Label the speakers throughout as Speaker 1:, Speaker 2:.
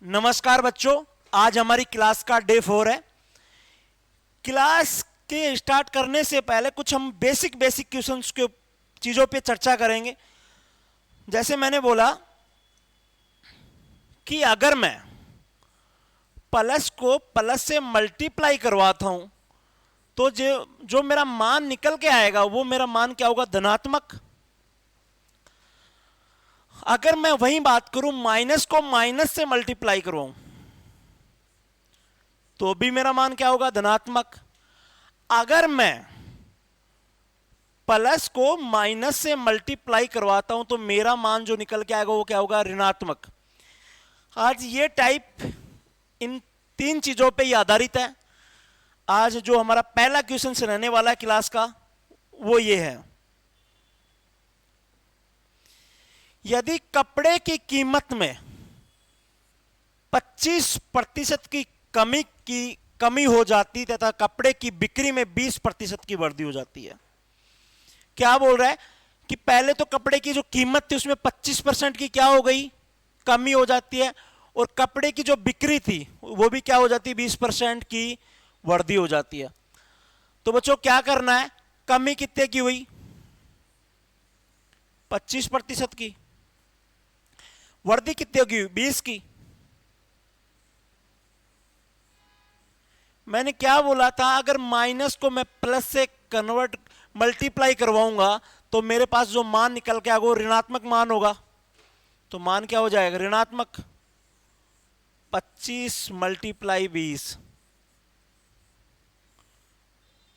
Speaker 1: नमस्कार बच्चों, आज हमारी क्लास का डे 4 है। क्लास के स्टार्ट करने से पहले कुछ हम बेसिक क्वेश्चंस के चीज़ों पे चर्चा करेंगे। जैसे मैंने बोला कि अगर मैं प्लस को प्लस से मल्टीप्लाई करवाता हूं तो जो मेरा मान निकल के आएगा वो मेरा मान क्या होगा, धनात्मक। अगर मैं वही बात करूं माइनस को माइनस से मल्टीप्लाई करवाऊं तो भी मेरा मान क्या होगा, धनात्मक। अगर मैं प्लस को माइनस से मल्टीप्लाई करवाता हूं तो मेरा मान जो निकल के आएगा वो क्या होगा, ऋणात्मक। आज ये टाइप इन तीन चीजों पे ही आधारित है। आज जो हमारा पहला क्वेश्चन रहने वाला है क्लास का वो ये है, यदि कपड़े की कीमत में 25% की कमी हो जाती तथा कपड़े की बिक्री में 20% की वृद्धि हो जाती है। क्या बोल रहा है कि पहले तो कपड़े की जो कीमत थी उसमें 25% की क्या हो गई, कमी हो जाती है, और कपड़े की जो बिक्री थी वो भी क्या हो जाती है, 20% की वृद्धि हो जाती है। तो बच्चों क्या करना है, कमी कितने की हुई, 25% की, वृद्धि कितने की हुई, 20 की। मैंने क्या बोला था, अगर माइनस को मैं प्लस से कन्वर्ट मल्टीप्लाई करवाऊंगा तो मेरे पास जो मान निकल के आएगा वो ऋणात्मक मान होगा। तो मान क्या हो जाएगा, ऋणात्मक। 25 मल्टीप्लाई 20,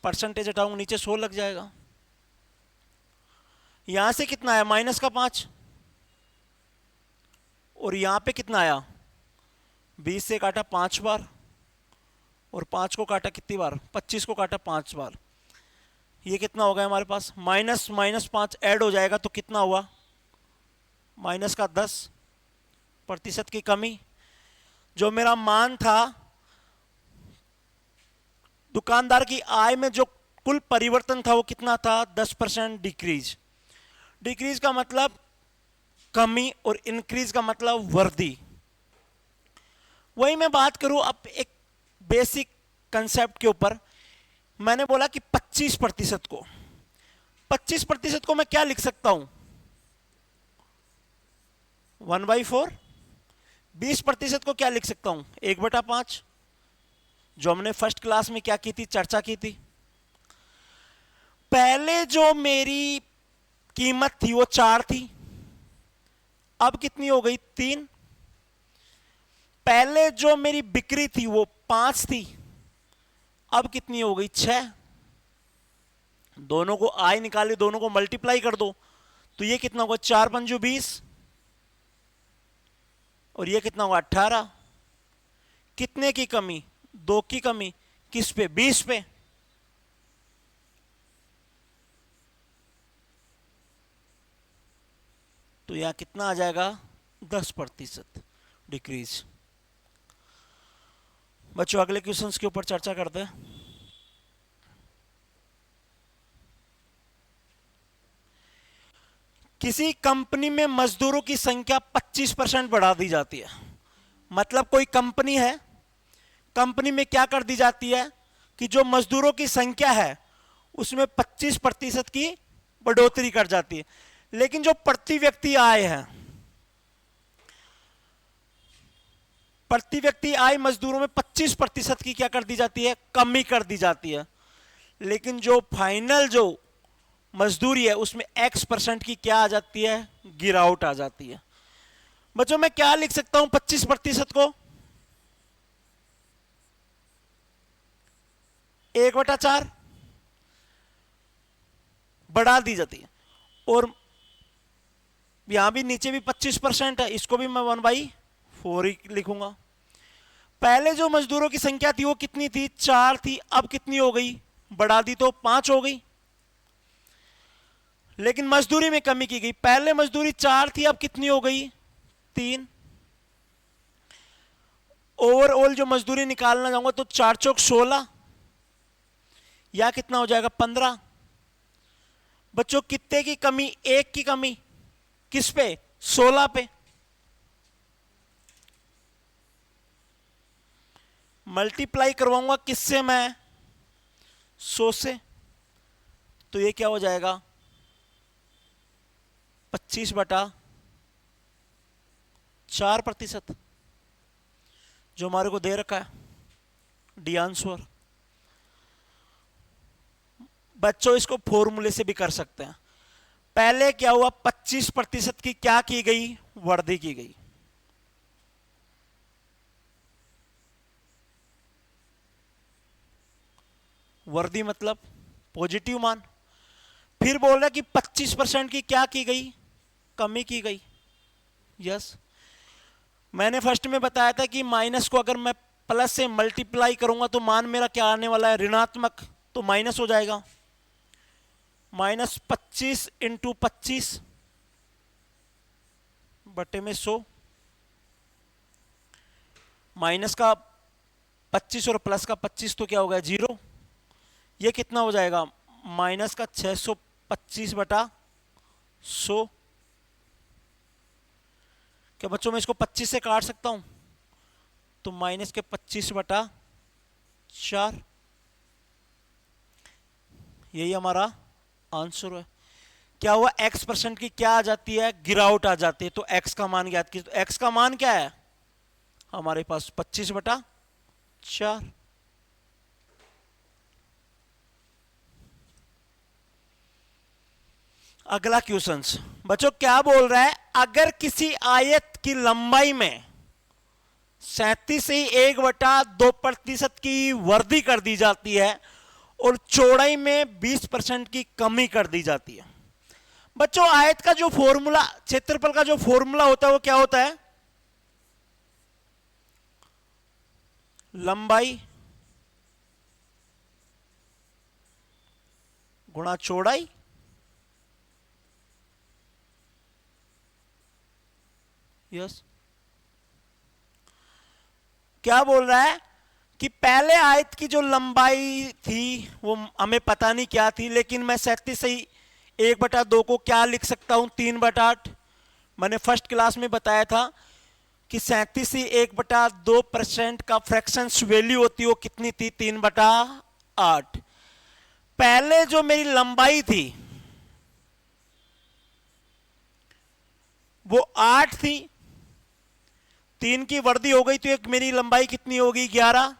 Speaker 1: परसेंटेज हटाऊंगा नीचे 100 लग जाएगा। यहां से कितना आया, माइनस का 5, और यहां पे कितना आया, 20 से काटा 5 बार, और 5 को काटा कितनी बार, 25 को काटा 5 बार। ये कितना हो गया हमारे पास, माइनस माइनस 5 ऐड हो जाएगा तो कितना हुआ, माइनस का 10% की कमी। जो मेरा मान था, दुकानदार की आय में जो कुल परिवर्तन था वो कितना था, 10% डिक्रीज। डिक्रीज का मतलब कमी और इंक्रीज का मतलब वृद्धि। वही मैं बात करूं अब एक बेसिक कंसेप्ट के ऊपर। मैंने बोला कि 25% को मैं क्या लिख सकता हूं, 1/4। 20% को क्या लिख सकता हूं, 1/5, जो हमने फर्स्ट क्लास में क्या की थी, चर्चा की थी। पहले जो मेरी कीमत थी वो 4 थी, अब कितनी हो गई, 3। पहले जो मेरी बिक्री थी वो 5 थी, अब कितनी हो गई, 6। दोनों को आय निकाले, दोनों को मल्टीप्लाई कर दो तो ये कितना होगा, 4 पंजू 20, और ये कितना होगा, 18। कितने की कमी, 2 की कमी, किस पे, 20 पे। तो यहां कितना आ जाएगा, 10% डिक्रीज। बच्चों अगले क्वेश्चंस के ऊपर चर्चा करते हैं। किसी कंपनी में मजदूरों की संख्या 25% बढ़ा दी जाती है। मतलब कोई कंपनी है, कंपनी में क्या कर दी जाती है कि जो मजदूरों की संख्या है उसमें 25% की बढ़ोतरी कर जाती है, लेकिन जो प्रति व्यक्ति आय है, प्रति व्यक्ति आय मजदूरों में 25% की क्या कर दी जाती है, कमी कर दी जाती है। लेकिन जो फाइनल जो मजदूरी है उसमें X% की क्या आ जाती है, गिरावट आ जाती है। बच्चों मैं क्या लिख सकता हूं, 25% को 1/4 बढ़ा दी जाती है, और यहां भी नीचे भी 25% है, इसको भी मैं 1/4 ही लिखूंगा। पहले जो मजदूरों की संख्या थी वो कितनी थी, 4 थी, अब कितनी हो गई, बढ़ा दी तो 5 हो गई। लेकिन मजदूरी में कमी की गई, पहले मजदूरी 4 थी, अब कितनी हो गई, 3। ओवरऑल जो मजदूरी निकालना चाहूंगा तो 4 चौक 16, या कितना हो जाएगा, 15। बच्चों कितने की कमी, 1 की कमी, किस पे, 16 पे। मल्टीप्लाई करवाऊंगा किससे मैं? 100 से। तो ये क्या हो जाएगा? 25/4%, जो हमारे को दे रखा है डी आंसर। बच्चों इसको फॉर्मूले से भी कर सकते हैं। पहले क्या हुआ? 25% की क्या की गई? वर्दी की गई। वर्दी मतलब पॉजिटिव मान। फिर बोल रहा है कि 25% की क्या की गई? कमी की गई। यस, मैंने फर्स्ट में बताया था कि माइनस को अगर मैं प्लस से मल्टीप्लाई करूंगा तो मान मेरा क्या आने वाला है? ऋणात्मक। तो माइनस हो जाएगा। -25 × 25 बटे में 100। माइनस का 25 और प्लस का 25 तो क्या हो गया? 0। ये कितना हो जाएगा? माइनस का 625/100। क्या बच्चों मैं इसको 25 से काट सकता हूं? तो माइनस के 25/4। यही हमारा आंसर है। क्या हुआ? x% की क्या आ जाती है? गिरावट आ जाती है। तो x का मान ज्ञात कीजिए। तो x का मान क्या है हमारे पास? 25/4। अगला क्वेश्चन बच्चों क्या बोल रहा है? अगर किसी आयत की लंबाई में 37.1/2% की वृद्धि कर दी जाती है और चौड़ाई में 20% की कमी कर दी जाती है। बच्चों आयत का जो फॉर्मूला, क्षेत्रफल का जो फॉर्मूला होता है वो क्या होता है? लंबाई गुणा चौड़ाई। यस। क्या बोल रहा है कि पहले आयत की जो लंबाई थी वो हमें पता नहीं क्या थी, लेकिन मैं 37/1/2 को क्या लिख सकता हूं? 3/8। मैंने फर्स्ट क्लास में बताया था कि 37.1/2% का फ्रैक्शंस वैल्यू होती है वो कितनी थी? 3/8। पहले जो मेरी लंबाई थी वो 8 थी, 3 की वृद्धि हो गई तो एक मेरी लंबाई कितनी होगी? 11।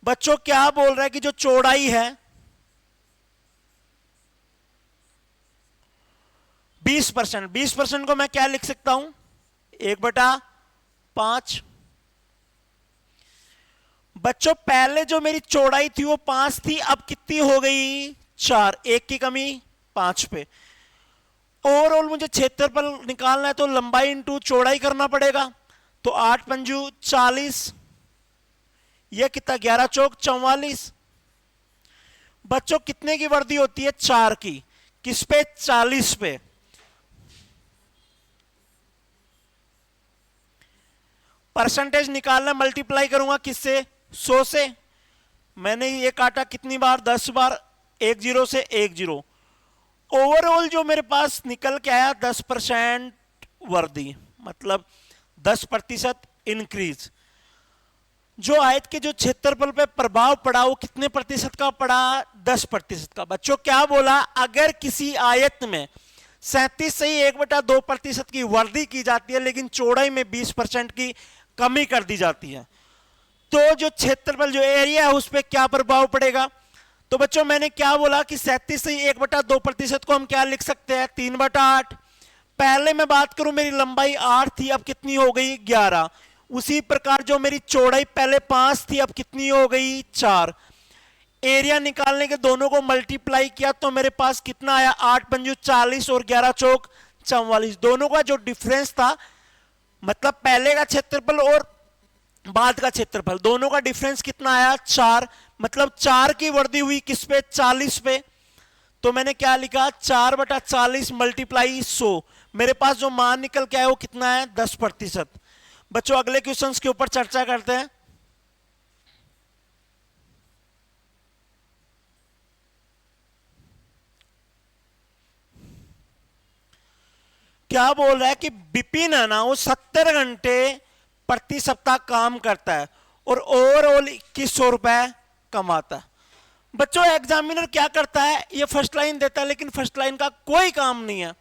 Speaker 1: बच्चों क्या बोल रहा है कि जो चौड़ाई है 20%, 20% को मैं क्या लिख सकता हूं? 1/5। बच्चों पहले जो मेरी चौड़ाई थी वो 5 थी, अब कितनी हो गई? 4। 1 की कमी 5 पे। ओवरऑल मुझे क्षेत्रफल निकालना है तो लंबाई इंटू चौड़ाई करना पड़ेगा। तो 8 पंजू 40, यह कितना? 11 चौक 44। बच्चों कितने की वृद्धि होती है? 4 की। किस पे? 40 पे। परसेंटेज निकालना, मल्टीप्लाई करूंगा किससे? 100 से। मैंने ये काटा कितनी बार? 10 बार। 1 0 से 1 0। ओवरऑल जो मेरे पास निकल के आया 10% वृद्धि, मतलब 10% इंक्रीज। जो आयत के जो क्षेत्रफल पे प्रभाव पड़ा वो कितने प्रतिशत का पड़ा? 10% का। बच्चों क्या बोला? अगर किसी आयत में 37.1/2% की वृद्धि की जाती है लेकिन चौड़ाई में 20% की कमी कर दी जाती है तो जो क्षेत्रफल, जो एरिया है उस पर क्या प्रभाव पड़ेगा? तो बच्चों मैंने क्या बोला कि 37.1/2% को हम क्या लिख सकते हैं? 3/8। पहले मैं बात करूं मेरी लंबाई 8 थी, अब कितनी हो गई? 11। उसी प्रकार जो मेरी चौड़ाई पहले 5 थी अब कितनी हो गई? 4। एरिया निकालने के दोनों को मल्टीप्लाई किया तो मेरे पास कितना आया? 8 पंजू 40 और 11 चौक 44। दोनों का जो डिफरेंस था, मतलब पहले का क्षेत्रफल और बाद का क्षेत्रफल, दोनों का डिफरेंस कितना आया? 4। मतलब 4 की वृद्धि हुई किस पे? 40 पे। तो मैंने क्या लिखा? 4/40 मल्टीप्लाई 100। मेरे पास जो मान निकल के आया वो कितना है? 10%। बच्चों अगले क्वेश्चंस के ऊपर चर्चा करते हैं। क्या बोल रहा है कि विपिन है ना वो 70 घंटे प्रति सप्ताह काम करता है और ओवरऑल 2100 रुपए कमाता है। बच्चों एग्जामिनर क्या करता है, ये फर्स्ट लाइन देता है लेकिन फर्स्ट लाइन का कोई काम नहीं है।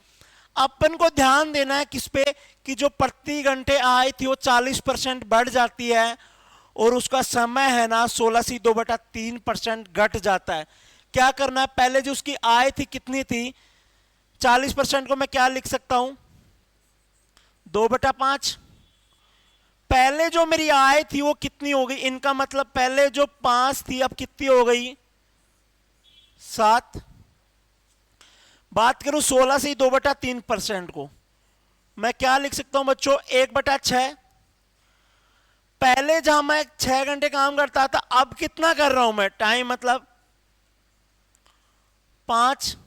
Speaker 1: अपन को ध्यान देना है किस पे, कि जो प्रति घंटे आय थी वो 40% बढ़ जाती है और उसका समय है ना 16 से 2/3% घट जाता है। क्या करना है, पहले जो उसकी आय थी कितनी थी, 40% को मैं क्या लिख सकता हूं, 2/5। पहले जो मेरी आय थी वो कितनी हो गई, इनका मतलब पहले जो 5 थी अब कितनी हो गई, 7। बात करूं 16 से 2/3% को, मैं क्या लिख सकता हूं बच्चों, 1/6। पहले जहां मैं 6 घंटे काम करता था, अब कितना कर रहा हूं मैं, टाइम मतलब 5।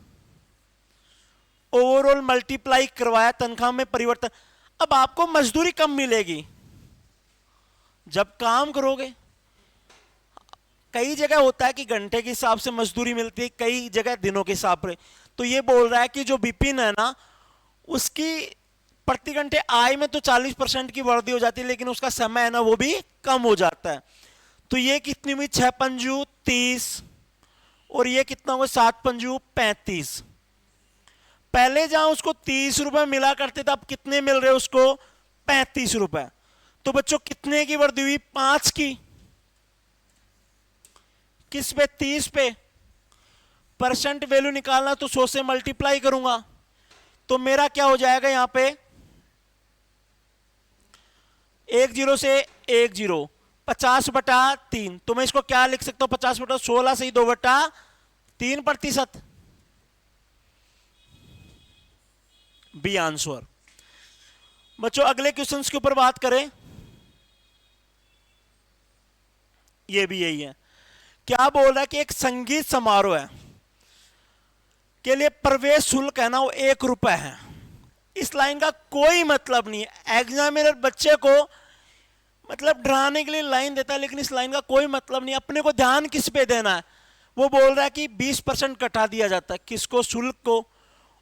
Speaker 1: ओवरऑल मल्टीप्लाई करवाया, तनख्वाह में परिवर्तन। अब आपको मजदूरी कम मिलेगी जब काम करोगे। कई जगह होता है कि घंटे के हिसाब से मजदूरी मिलती है, कई जगह दिनों के हिसाब से। तो ये बोल रहा है कि जो विपिन है ना, उसकी प्रति घंटे आय में तो 40% की वृद्धि हो जाती है लेकिन उसका समय है ना वो भी कम हो जाता है। तो ये कितनी हुई, 6 पंजू 30 और ये कितना हुआ, 7 पंजू 35। पहले जहां उसको 30 रुपए मिला करते थे, अब कितने मिल रहे उसको, 35 रुपए। तो बच्चों कितने की वृद्धि हुई, 5 की। किस पे, 30 पे। परसेंट वैल्यू निकालना तो 100 से मल्टीप्लाई करूंगा, तो मेरा क्या हो जाएगा यहां पे, 10 से 10, 50/3। तो मैं इसको क्या लिख सकता हूं, 50/16 से 2/3%। B answer. बच्चों अगले क्वेश्चंस के ऊपर बात करें, ये भी यही है। क्या बोल रहा है कि एक संगीत समारोह है के लिए प्रवेश शुल्क है ना वो 1 रुपए है। इस लाइन का कोई मतलब नहीं है। एग्जामिनर बच्चे को मतलब डराने के लिए लाइन देता है लेकिन इस लाइन का कोई मतलब नहीं। अपने को ध्यान किस पे देना है, वो बोल रहा है कि 20% कटा दिया जाता है, किसको, शुल्क को,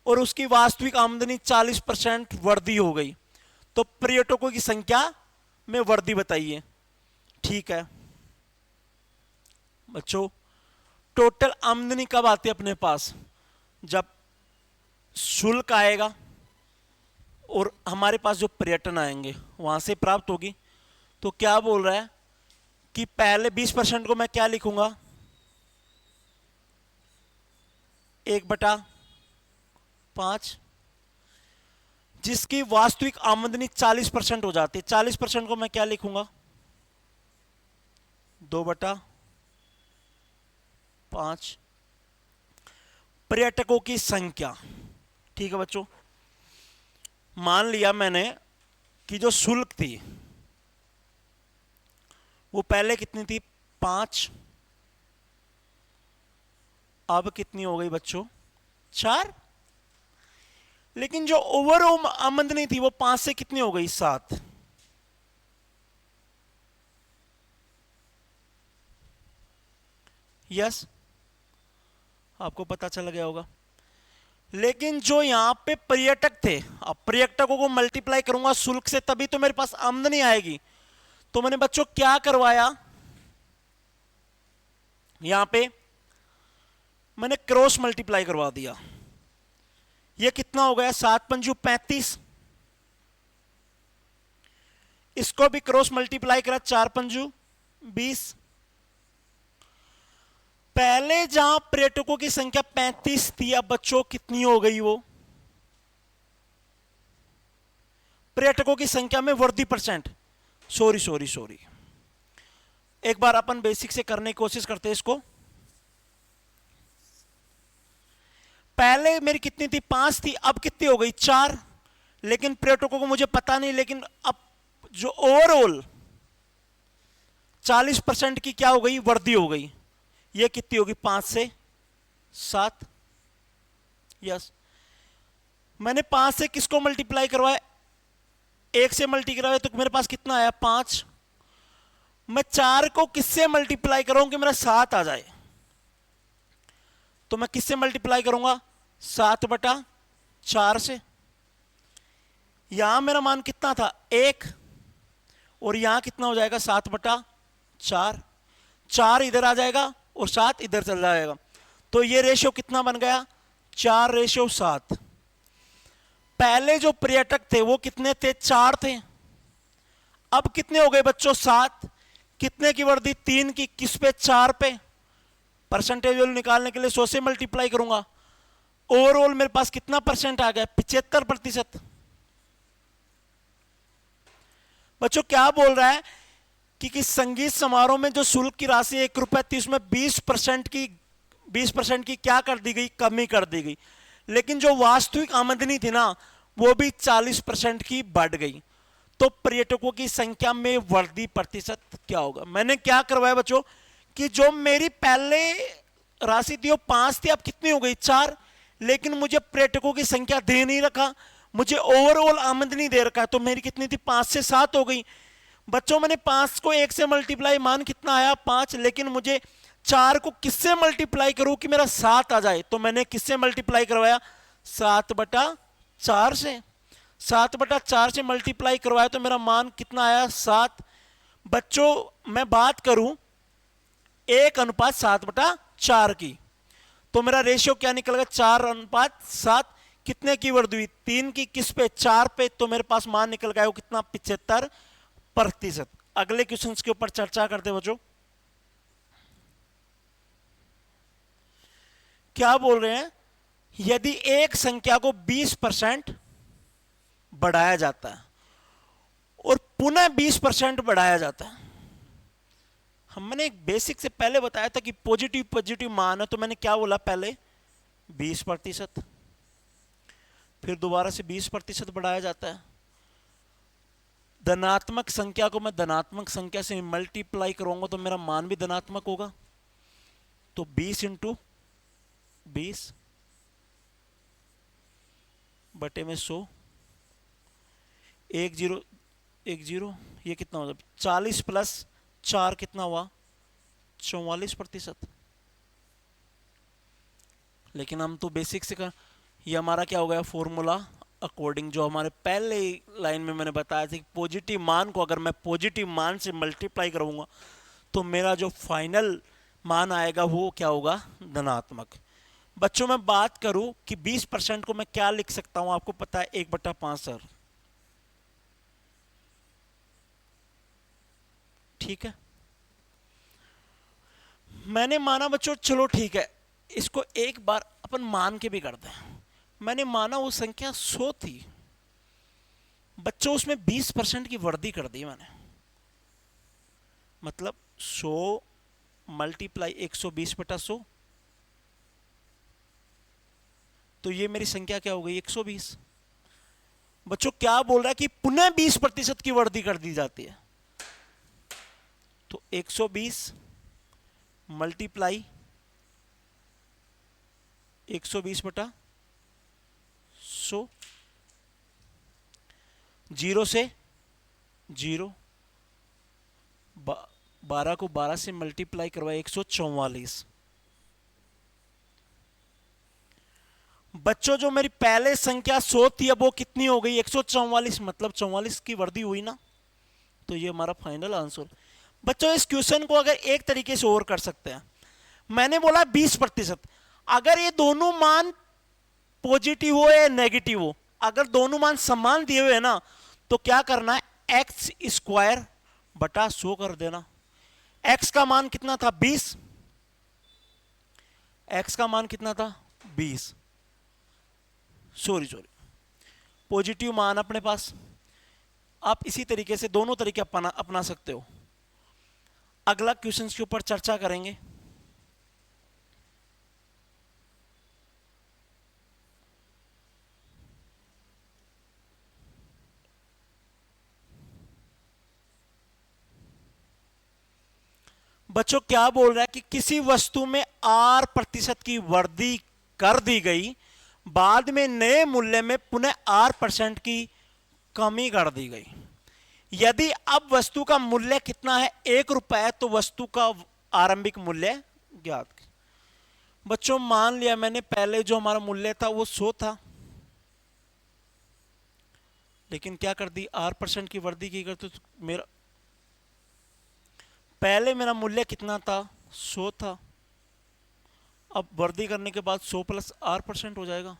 Speaker 1: और उसकी वास्तविक आमदनी 40% वृद्धि हो गई। तो पर्यटकों की संख्या में वृद्धि बताइए। ठीक है बच्चों, टोटल आमदनी कब आती है अपने पास, जब शुल्क आएगा और हमारे पास जो पर्यटन आएंगे वहां से प्राप्त होगी। तो क्या बोल रहा है कि पहले 20% को मैं क्या लिखूंगा, 1/5, जिसकी वास्तविक आमदनी 40% हो जाती है। 40% को मैं क्या लिखूंगा, 2/5। पर्यटकों की संख्या, ठीक है बच्चों, मान लिया मैंने कि जो शुल्क थी वो पहले कितनी थी, 5, अब कितनी हो गई बच्चों, 4। लेकिन जो ओवरऑल आमदनी थी वो 5 से कितनी हो गई, 7। यस, आपको पता चल गया होगा। लेकिन जो यहां पे पर्यटक थे, अब पर्यटकों को मल्टीप्लाई करूंगा शुल्क से तभी तो मेरे पास आमदनी आएगी। तो मैंने बच्चों क्या करवाया, यहां पे मैंने क्रॉस मल्टीप्लाई करवा दिया। ये कितना हो गया, 7 पंजू 35। इसको भी क्रॉस मल्टीप्लाई करा, 4 पंजू 20। पहले जहां पर्यटकों की संख्या 35 थी, अब बच्चों कितनी हो गई, वो पर्यटकों की संख्या में वृद्धि परसेंट, सॉरी, एक बार अपन बेसिक से करने की कोशिश करते हैं इसको। पहले मेरी कितनी थी, 5 थी, अब कितनी हो गई, 4। लेकिन पर्यटकों को मुझे पता नहीं, लेकिन अब जो ओवरऑल 40% की क्या हो गई, वृद्धि हो गई। ये कितनी होगी, 5 से 7। यस, मैंने 5 से किसको मल्टीप्लाई करवाया, 1 से मल्टीप्लाई करवाया, तो मेरे पास कितना आया, 5। मैं 4 को किससे मल्टीप्लाई करूं कि मेरा 7 आ जाए, तो मैं किससे मल्टीप्लाई करूंगा, 7/4 से। यहां मेरा मान कितना था, 1, और यहां कितना हो जाएगा, 7/4। 4, 4 इधर आ जाएगा और 7 इधर चल जाएगा, तो ये रेशियो कितना बन गया? 4:7। पहले जो पर्यटक थे वो कितने थे? 4 थे। अब कितने हो गए बच्चों? 7। कितने की वृद्धि? 3 की। किस पे? 4 पे। परसेंटेज वैल्यू निकालने के लिए 100 से मल्टीप्लाई करूंगा। ओवरऑल मेरे पास कितना परसेंट आ गया? 75%। बच्चों क्या बोल रहा है कि संगीत समारोह में जो शुल्क की राशि 1 रुपए थी उसमें 20% की क्या कर दी गई? कमी कर दी गई। लेकिन जो वास्तविक आमदनी थी ना वो भी 40% की बढ़ गई। तो पर्यटकों की संख्या में वृद्धि प्रतिशत क्या होगा? मैंने क्या करवाया बच्चों कि जो मेरी पहले राशि थी वो 5 थी, अब कितनी हो गई? 4। लेकिन मुझे पर्यटकों की संख्या दे नहीं रखा, मुझे ओवरऑल आमदनी दे रखा है, तो मेरी कितनी थी? 5 से 7 हो गई। बच्चों मैंने 5 को 1 से मल्टीप्लाई, मान कितना आया? 5। लेकिन मुझे 4 को किससे मल्टीप्लाई करूं कि मेरा 7 आ जाए? तो मैंने किससे मल्टीप्लाई करवाया? 7/4 से। 7/4 से मल्टीप्लाई करवाया तो मेरा मान कितना आया? 7। बच्चों मैं बात करूं 1:7/4 की, तो मेरा रेशियो क्या निकलेगा? 4:7। कितने की वृद्धि हुई? 3 की। किस पे? 4 पे। तो मेरे पास मान निकल गया वो कितना? 75%। अगले क्वेश्चन के ऊपर चर्चा करते बच्चों। क्या बोल रहे हैं? यदि एक संख्या को 20% बढ़ाया जाता है और पुनः 20% बढ़ाया जाता है, हमने एक बेसिक से पहले बताया था कि पॉजिटिव पॉजिटिव मान है, तो मैंने क्या बोला पहले? 20%। फिर दोबारा से 20% बढ़ाया जाता है। धनात्मक संख्या को मैं धनात्मक संख्या से मल्टीप्लाई करूंगा तो मेरा मान भी धनात्मक होगा। तो 20 × 20 बटे में 100, 1 0 1 0, ये कितना होगा? 40 + 4 कितना हुआ? 44%। लेकिन हम तो बेसिक से कर, ये हमारा क्या हो गया? फॉर्मूला अकॉर्डिंग जो हमारे पहले लाइन में मैंने बताया था कि पॉजिटिव मान को अगर मैं पॉजिटिव मान से मल्टीप्लाई करूंगा तो मेरा जो फाइनल मान आएगा वो क्या होगा? धनात्मक। बच्चों मैं बात करूं कि 20% को मैं क्या लिख सकता हूं? आपको पता है 1/5 सर, ठीक है। मैंने माना बच्चों, चलो ठीक है, इसको एक बार अपन मान के भी करते हैं। मैंने माना वो संख्या 100 थी बच्चों, उसमें 20% की वृद्धि कर दी मैंने। मतलब 100 × 120/100, तो ये मेरी संख्या क्या हो गई? 120। बच्चों क्या बोल रहा है कि पुनः 20% की वृद्धि कर दी जाती है, तो 120 × 120/100, 0 से 0, 12 को 12 से मल्टीप्लाई करवाए 144। बच्चों जो मेरी पहले संख्या 100 थी अब वो कितनी हो गई? 144। मतलब 44 की वृद्धि हुई ना, तो ये हमारा फाइनल आंसर। बच्चों इस क्वेश्चन को अगर एक तरीके से और कर सकते हैं, मैंने बोला 20%, अगर ये दोनों मान पॉजिटिव हो या नेगेटिव हो, अगर दोनों मान समान दिए हुए हैं ना, तो क्या करना है? x² / 100 कर देना। x का मान कितना था? 20। x का मान कितना था? 20। सॉरी पॉजिटिव मान अपने पास। आप इसी तरीके से दोनों तरीके अपना सकते हो। अगला क्वेश्चन के ऊपर चर्चा करेंगे। बच्चों क्या बोल रहा है कि किसी वस्तु में R% की वृद्धि कर दी गई, बाद में नए मूल्य में पुनः R% की कमी कर दी गई। यदि अब वस्तु का मूल्य कितना है? 1 रुपए, तो वस्तु का आरंभिक मूल्य ज्ञात। बच्चों मान लिया मैंने पहले जो हमारा मूल्य था वो 100 था, लेकिन क्या कर दी? R% की वृद्धि की करते तो मेरा पहले मेरा मूल्य कितना था, 100 था। अब वृद्धि करने के बाद 100 प्लस R% हो जाएगा।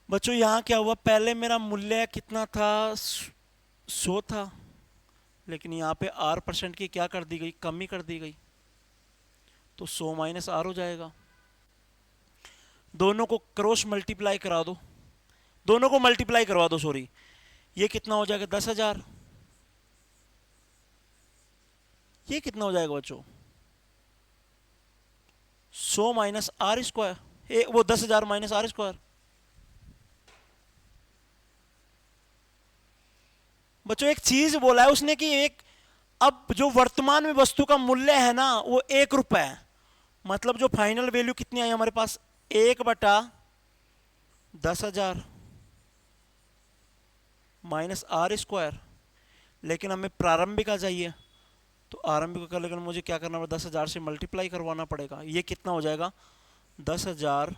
Speaker 1: बच्चों यहां क्या हुआ, पहले मेरा मूल्य कितना था, 100 था, लेकिन यहाँ पे R% की क्या कर दी गई, कमी कर दी गई, तो 100 माइनस R हो जाएगा। दोनों को क्रॉस मल्टीप्लाई करा दो, दोनों को मल्टीप्लाई करवा दो, सॉरी, ये कितना हो जाएगा, 10,000। ये कितना हो जाएगा बच्चों, 100 माइनस R², वो 10,000 माइनस R²। बच्चों एक चीज बोला है उसने कि एक, अब जो वर्तमान में वस्तु का मूल्य है ना वो 1 रुपए है, मतलब जो फाइनल वैल्यू कितनी आई हमारे पास, 1/10,000 माइनस R²। लेकिन हमें प्रारंभिक आ चाहिए, तो आरंभिक का, लेकिन मुझे क्या करना पड़ेगा, 10,000 से मल्टीप्लाई करवाना पड़ेगा। ये कितना हो जाएगा, 10,000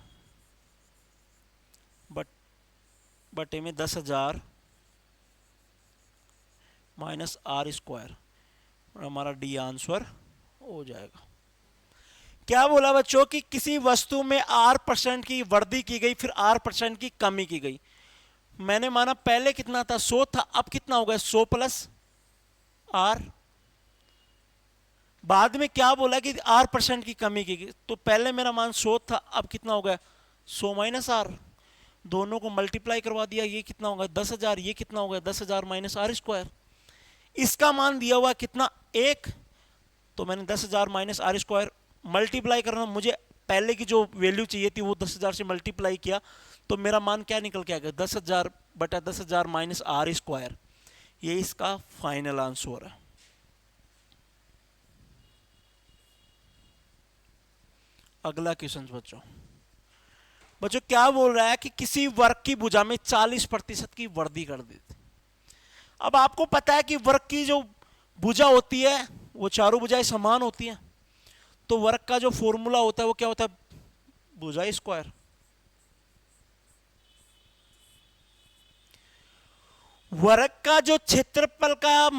Speaker 1: बटे में 10,000 माइनस R², और हमारा डी आंसर हो जाएगा। क्या बोला बच्चों कि किसी वस्तु में R% की वृद्धि की गई, फिर R% की कमी की गई। मैंने माना पहले कितना था, 100 था, अब कितना हो गया, 100 प्लस R। बाद में क्या बोला कि R% की कमी की गई, तो पहले मेरा मान 100 था, अब कितना हो गया, 100 माइनस R। दोनों को मल्टीप्लाई करवा दिया, ये कितना होगा, 10,000, ये कितना होगा, 10,000 माइनस R²। इसका मान दिया हुआ कितना, 1, तो मैंने 10,000 माइनस R² मल्टीप्लाई करना, मुझे पहले की जो वैल्यू चाहिए थी वो 10,000 से मल्टीप्लाई किया, तो मेरा मान क्या निकल के आ गया, 10,000 बटा 10,000 माइनस R²। ये इसका फाइनल आंसर है। अगला क्वेश्चन बच्चों क्या बोल रहा है कि किसी वर्ग की भुजा में 40% की वृद्धि कर दी थी। अब आपको पता है कि वर्ग की जो भुजा होती है वो चारों भुजाएं समान होती हैं, तो वर्ग का जो फॉर्मूला होता है वो क्या होता है, भुजा स्क्वायर। वर्ग का जो क्षेत्रफल का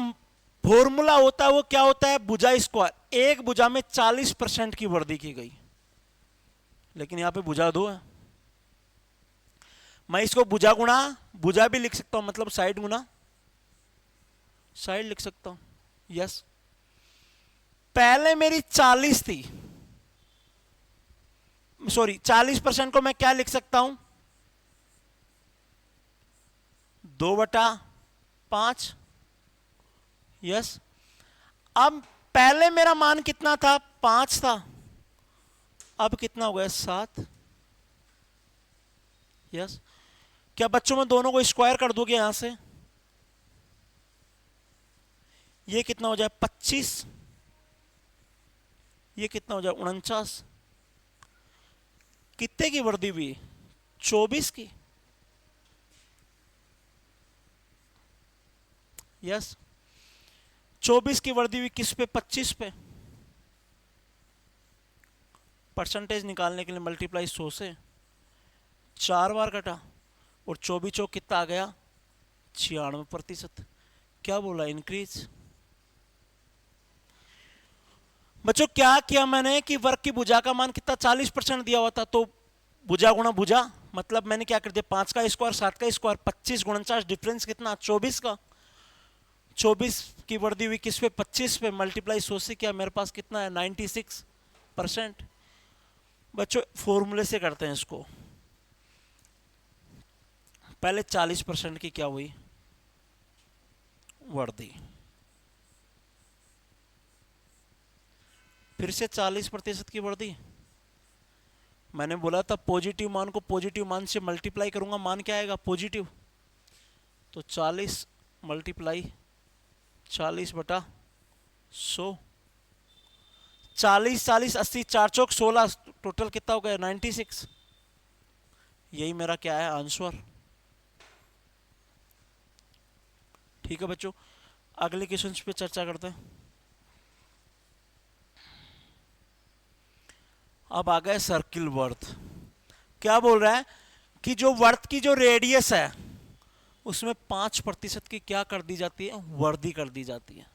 Speaker 1: फॉर्मूला होता है वो क्या होता है, भुजा स्क्वायर। एक भुजा में 40% की वृद्धि की गई, लेकिन यहां पे भुजा 2 है। मैं इसको भुजा गुणा भुजा भी लिख सकता हूं, मतलब साइड गुणा साइड लिख सकता हूं। यस, पहले मेरी 40 थी, सॉरी 40% को मैं क्या लिख सकता हूं, 2/5। यस, अब पहले मेरा मान कितना था, 5 था, अब कितना हो गया, 7। यस, क्या बच्चों में दोनों को स्क्वायर कर दोगे यहां से, ये कितना हो जाए 25, ये कितना हो जाए 49। कितने की वृद्धि हुई, 24 की। यस, 24 की वृद्धि हुई किस पे, 25 पे। परसेंटेज निकालने के लिए मल्टीप्लाई 100 से 4 बार कटा, और 24 चौक कितना आ गया, 96%। क्या बोला, इंक्रीज। बच्चों क्या किया मैंने कि वर्ग की भुजा का मान कितना, 40% दिया हुआ था, तो भुजा गुणा भुजा, मतलब मैंने क्या कर दिया, 5 का स्क्वायर 7 का स्क्वायर, 25 49, डिफरेंस कितना, 24 का। 24 की वृद्धि हुई किस पे, 25 पे, मल्टीप्लाई 100 से किया, मेरे पास कितना है, 96%। बच्चों फॉर्मूले से करते हैं इसको। पहले 40% की क्या हुई, वृद्धि, फिर से 40% की वृद्धि। मैंने बोला था पॉजिटिव मान को पॉजिटिव मान से मल्टीप्लाई करूंगा, मान क्या आएगा, पॉजिटिव। तो 40 मल्टीप्लाई 40/100, 40 40 80, 4 चौक 16, टोटल कितना हो गया, 96। यही मेरा क्या है, आंसर। ठीक है बच्चों, अगले क्वेश्चन पे चर्चा करते हैं। अब आ गए सर्किल वर्थ। क्या बोल रहा है कि जो वर्थ की जो रेडियस है उसमें 5% की क्या कर दी जाती है, वर्दी कर दी जाती है।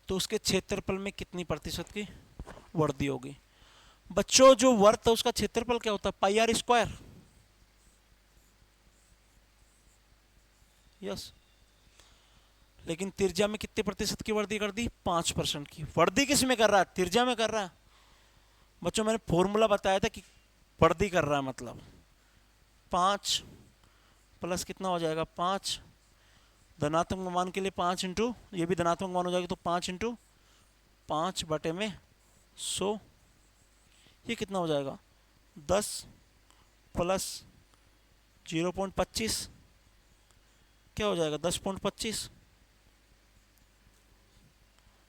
Speaker 1: तो उसके क्षेत्रफल में कितनी प्रतिशत की वर्दी होगी? बच्चों जो वर्त है उसका क्षेत्रफल क्या होता है, पाई आर स्क्वायर। यस, लेकिन त्रिज्या में कितने प्रतिशत की वर्दी कर दी, 5% की। वर्दी किस में कर रहा है, त्रिज्या में कर रहा है। बच्चों मैंने फॉर्मूला बताया था कि वर्दी कर रहा है मतलब 5 प्लस कितना हो जाएगा, 5 धनात्मक मान के लिए 5 इंटू, ये भी धनात्मक मान हो जाएगा तो 5 इंटू 5/100, ये कितना हो जाएगा, 10 प्लस 0.25 क्या हो जाएगा, 10.25।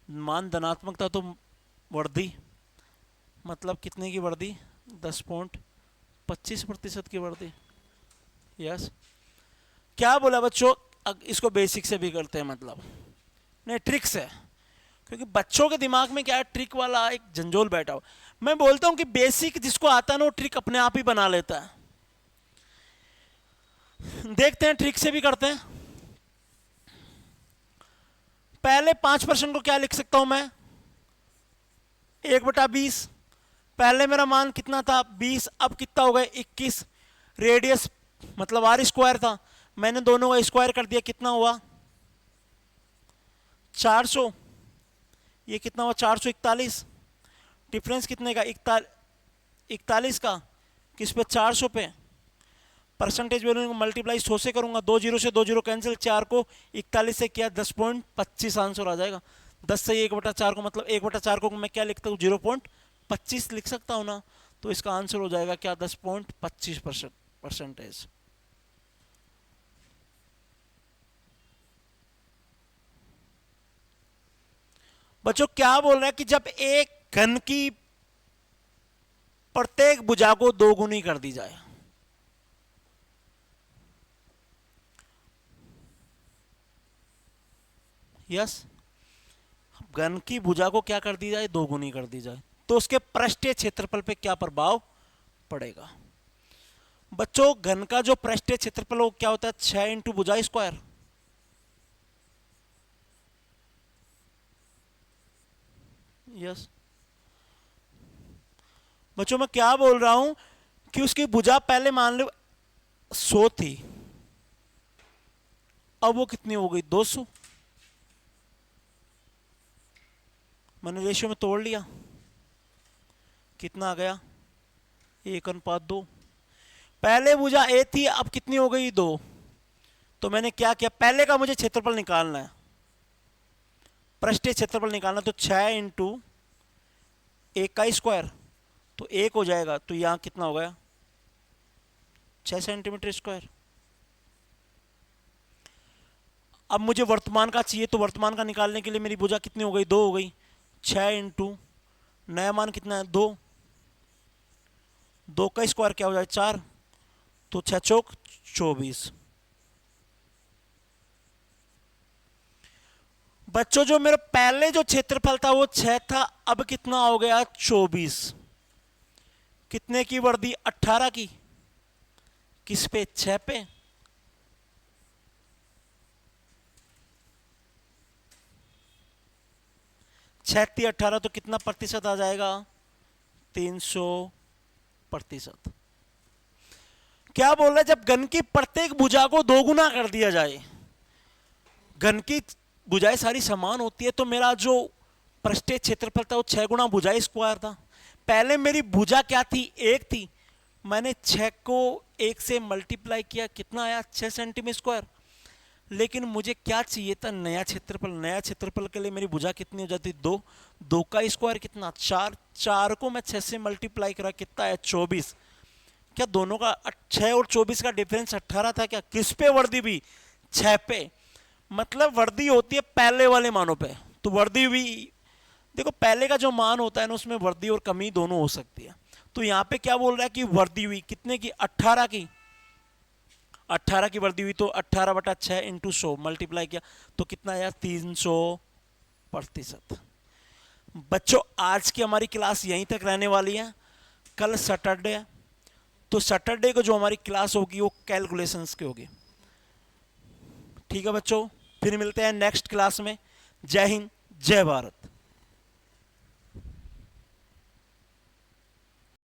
Speaker 1: मान धनात्मक था तो वर्दी मतलब कितने की वर्दी, 10.25% की वर्दी। यस, क्या बोला बच्चों, इसको बेसिक से भी करते हैं मतलब नहीं, ट्रिक से, क्योंकि बच्चों के दिमाग में क्या है, ट्रिक वाला एक झंझोल बैठा हो। मैं बोलता हूं कि बेसिक जिसको आता है ना वो ट्रिक अपने आप ही बना लेता है। देखते हैं, ट्रिक से भी करते हैं। पहले 5% को क्या लिख सकता हूं मैं, 1/20। पहले मेरा मान कितना था, 20, अब कितना हो गया, 21। रेडियस मतलब आर स्क्वायर था, मैंने दोनों का स्क्वायर कर दिया, कितना हुआ, 400। ये कितना हुआ, 441। डिफरेंस कितने का, 41 का, किस पे, 400 पे। परसेंटेज वैल्यू को मल्टीप्लाई 100 से करूंगा, 2 जीरो से 2 जीरो कैंसिल, 4 को 41 से किया, 10.25 आंसर आ जाएगा। 10 से 1/4 को मतलब 1/4 को मैं क्या लिखता हूँ, 0.25 लिख सकता हूँ ना। तो इसका आंसर हो जाएगा क्या, 10.25%। बच्चों क्या बोल रहा है कि जब एक घन की प्रत्येक भुजा को 2 गुनी कर दी जाए, यस, घन की भुजा को क्या कर दी जाए, 2 गुनी कर दी जाए, तो उसके पृष्ठीय क्षेत्रफल पे क्या प्रभाव पड़ेगा। बच्चों घन का जो पृष्ठीय क्षेत्रफल वो क्या होता है, 6 इंटू भुजा स्क्वायर। यस बच्चों, मैं क्या बोल रहा हूं कि उसकी भुजा पहले मान लो 100 थी, अब वो कितनी हो गई, 200। मैंने रेशियो में तोड़ लिया, कितना आ गया, 1:2। पहले भुजा ए थी, अब कितनी हो गई, 2। तो मैंने क्या किया, पहले का मुझे क्षेत्रफल निकालना है, पृष्ठीय क्षेत्रफल निकालना, तो 6 इंटू 1 का स्क्वायर, तो 1 हो जाएगा, तो यहां कितना हो गया, 6 सेंटीमीटर स्क्वायर। अब मुझे वर्तमान का चाहिए, तो वर्तमान का निकालने के लिए मेरी भुजा कितनी हो गई, 2 हो गई। 6 इंटू नया मान कितना है, 2, 2 का स्क्वायर क्या हो जाए, 4, तो 6 चौक 24। बच्चों जो मेरा पहले जो क्षेत्रफल था वो 6 था, अब कितना हो गया, 24। कितने की वर्दी, 18 की, किस पे, 6 पे। छत्ती 18 तो कितना प्रतिशत आ जाएगा, 300%। क्या बोल रहा है, जब घन की प्रत्येक भुजा को 2 गुना कर दिया जाए, घन की भुजाएं सारी समान होती है, तो मेरा जो पृष्ठीय क्षेत्रफल था वो 6 गुना भुजा स्क्वायर था। पहले मेरी भुजा क्या थी, 1 थी, मैंने 6 को 1 से मल्टीप्लाई किया, कितना आया, 6 सेंटीमीटर स्क्वायर। लेकिन मुझे क्या चाहिए था, नया क्षेत्रफल। नया क्षेत्रफल के लिए मेरी भुजा कितनी हो जाती, 2, 2 का स्क्वायर कितना, 4, 4 को मैं 6 से मल्टीप्लाई करा, कितना है, 24। क्या दोनों का 6 और 24 का डिफरेंस 18 था क्या, किस पे वर्दी भी, 6 पे। मतलब वर्दी होती है पहले वाले मानों पे, तो वर्दी भी देखो पहले का जो मान होता है ना उसमें वर्दी और कमी दोनों हो सकती है। तो यहाँ पे क्या बोल रहा है कि वर्दी हुई कितने की, 18 की, 18 की वर्दी हुई, तो 18/6 इंटू 100 मल्टीप्लाई किया, तो कितना आया, 300%। बच्चों आज की हमारी क्लास यहीं तक रहने वाली है, कल सैटरडे है, तो सैटरडे को जो हमारी क्लास होगी वो कैलकुलेशंस की होगी। ठीक है बच्चों, फिर मिलते हैं नेक्स्ट क्लास में। जय हिंद, जय भारत।